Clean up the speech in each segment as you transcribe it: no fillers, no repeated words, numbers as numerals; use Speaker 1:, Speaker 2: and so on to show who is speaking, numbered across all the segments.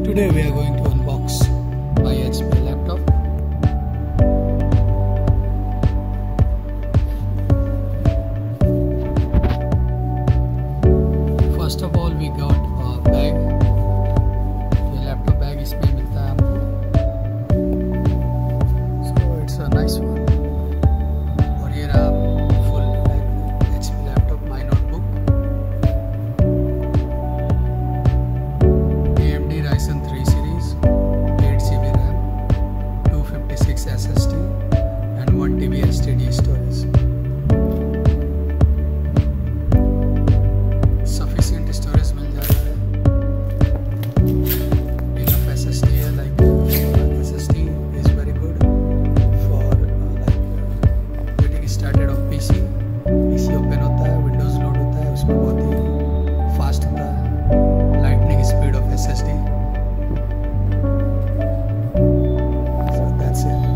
Speaker 1: Today we are going to unbox my HP laptop. First of all we got a bag. ये laptop bag इसमें मिलता है हमको. So it's a nice one. और ये रहा full bag HP laptop, my notebook. AMD Ryzen 3 series, 8GB RAM, 256 SSD and 1TB SSD storage. Sufficient storage मिल जाता है. Enough SSD है, like SSD is very good for getting started on PC. PC open होता है, Windows load होता है, उसमें बहुत ही fast होता है. Lightning speed of SSD. So that's it. Yeah.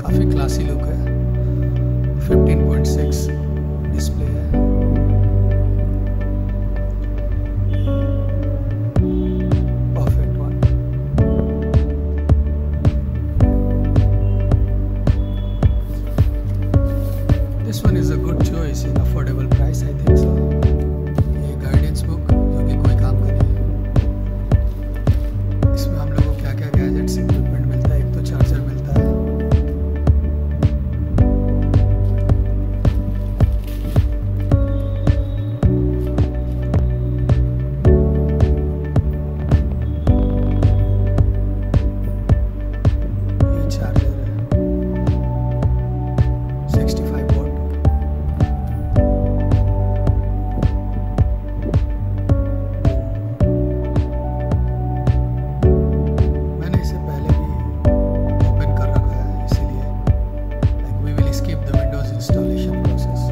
Speaker 1: काफी क्लासी लुक है. 15.6 डिस्प्ले है. Perfect one. This one is a good choice in affordable price, I think so. ये गाइडेंस बुक जो कि कोई काम करे. इसमें हम लोगों को क्या क्या गैजेट्स इक्विपमेंट मिलता है. एक तो चार्जर मिलता है. ये चार्जर है 65 वोल्ट. मैंने इसे पहले भी ओपन कर रखा है, इसीलिए like we will skip the Windows installation process.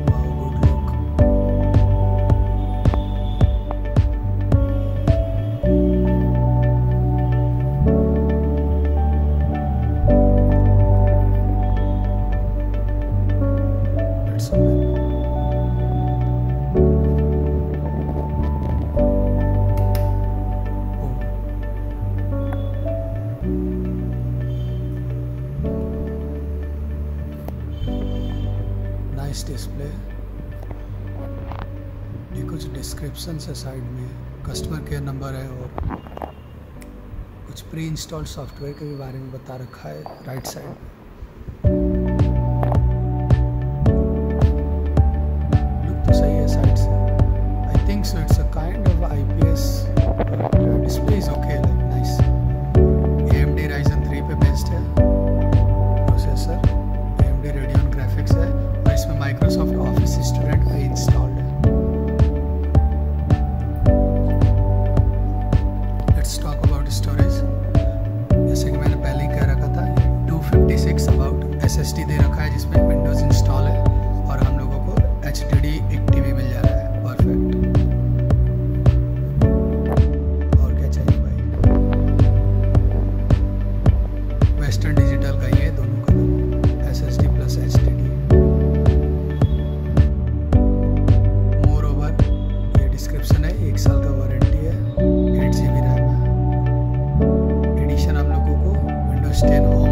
Speaker 1: Wow, good look. Let's open. Nice display. ये कुछ डिस्क्रिप्शन है साइड में. कस्टमर केयर नंबर है और कुछ प्री इंस्टॉल्ड सॉफ्टवेयर के भी बारे में बता रखा है राइट साइड में. लुक तो सही है साइड से. I think so it's a kind of IPS. Display is okay, like nice. AMD Ryzen 3 पे बेस्ड है. प्रोसेसर AMD Radeon ग्राफिक्स है और इसमें माइक्रोसॉफ्ट ऑफिस स्टूडेंट पे इंस्टॉल्ड है. Let's talk about storage. जैसे कि मैंने पहले ही कह रखा था, 256 अबाउट SSD दे रखा है जिसमें विंडोज इंस्टॉल है और हम लोगों को HDD 8TB मिल जा रहा है. परफेक्ट. और क्या चाहिए भाई. वेस्टर्न डिजिटल का ये दोनों का दोनों SSD plus HDD. More over ये डिस्क्रिप्शन है. 1 साल का वारंटी है. 8GB रैम है. एडिशन हम लोगों को Windows 10 होम